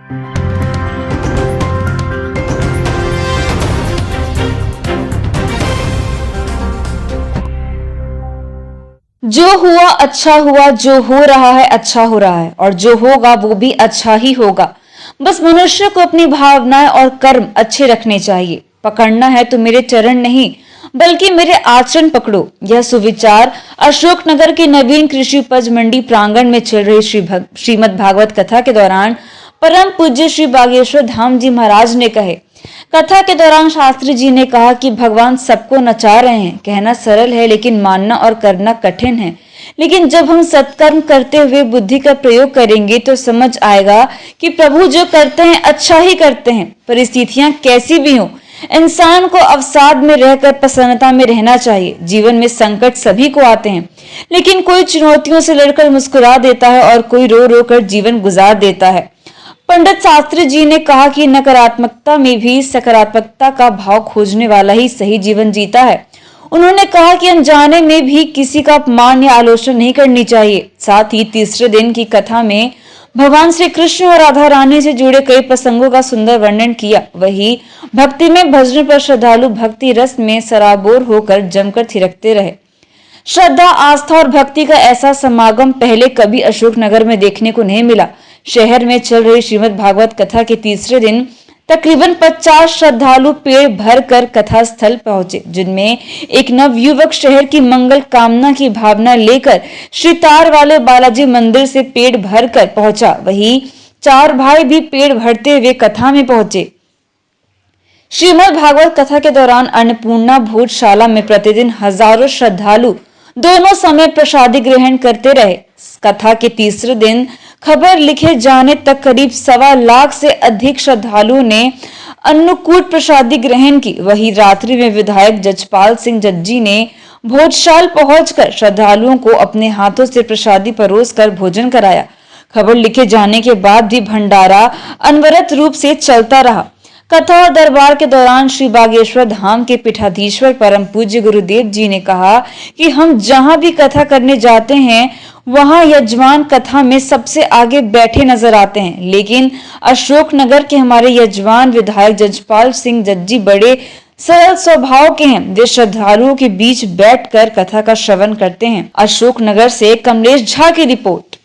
जो हुआ अच्छा हुआ, जो हो रहा है अच्छा हो रहा है, और जो होगा वो भी अच्छा ही होगा। बस मनुष्य को अपनी भावनाएं और कर्म अच्छे रखने चाहिए। पकड़ना है तो मेरे चरण नहीं बल्कि मेरे आचरण पकड़ो। यह सुविचार अशोकनगर के नवीन कृषि उपज मंडी प्रांगण में चल रही श्रीमद् भागवत कथा के दौरान परम पूज्य श्री बागेश्वर धाम जी महाराज ने कहे। कथा के दौरान शास्त्री जी ने कहा कि भगवान सबको नचा रहे हैं। कहना सरल है लेकिन मानना और करना कठिन है। लेकिन जब हम सत्कर्म करते हुए बुद्धि का प्रयोग करेंगे तो समझ आएगा कि प्रभु जो करते हैं अच्छा ही करते हैं। परिस्थितियां कैसी भी हों, इंसान को अवसाद में रहकर प्रसन्नता में रहना चाहिए। जीवन में संकट सभी को आते हैं, लेकिन कोई चुनौतियों से लड़कर मुस्कुरा देता है और कोई रो रो कर जीवन गुजार देता है। पंडित शास्त्री जी ने कहा कि नकारात्मकता में भी सकारात्मकता का भाव खोजने वाला ही सही जीवन जीता है। उन्होंने कहा कि अनजाने में भी किसी का अपमान या आलोचना नहीं करनी चाहिए। साथ ही तीसरे दिन की कथा में भगवान श्री कृष्ण और राधा रानी से जुड़े कई प्रसंगों का सुंदर वर्णन किया। वही भक्ति में भजन पर श्रद्धालु भक्ति रस में सराबोर होकर जमकर थिरकते रहे। श्रद्धा, आस्था और भक्ति का ऐसा समागम पहले कभी अशोकनगर में देखने को नहीं मिला। शहर में चल रही श्रीमद् भागवत कथा के तीसरे दिन तकरीबन 50 श्रद्धालु पेड़ भर कर कथा स्थल पहुंचे, जिनमें एक नवयुवक शहर की मंगल कामना की भावना लेकर श्री तार वाले बालाजी मंदिर से पेड़ भर कर पहुंचा। वहीं 4 भाई भी पेड़ भरते हुए कथा में पहुंचे। श्रीमद् भागवत कथा के दौरान अन्नपूर्णा भोजशाला में प्रतिदिन हजारों श्रद्धालु दोनों समय प्रसादी ग्रहण करते रहे। कथा के तीसरे दिन खबर लिखे जाने तक करीब 1.25 लाख से अधिक श्रद्धालुओं ने अन्नकूट प्रसादी ग्रहण की। वहीं रात्रि में विधायक जजपाल सिंह जज्जी ने भोजशाल पहुंचकर श्रद्धालुओं को अपने हाथों से प्रसादी परोसकर भोजन कराया। खबर लिखे जाने के बाद भी भंडारा अनवरत रूप से चलता रहा। कथा और दरबार के दौरान श्री बागेश्वर धाम के पीठाधीश्वर परम पूज्य गुरुदेव जी ने कहा कि हम जहां भी कथा करने जाते हैं वहां यजमान कथा में सबसे आगे बैठे नजर आते हैं, लेकिन अशोकनगर के हमारे यजमान विधायक जजपाल सिंह जज्जी बड़े सरल स्वभाव के हैं। वे श्रद्धालुओं के बीच बैठकर कथा का श्रवण करते हैं। अशोकनगर से कमलेश झा की रिपोर्ट।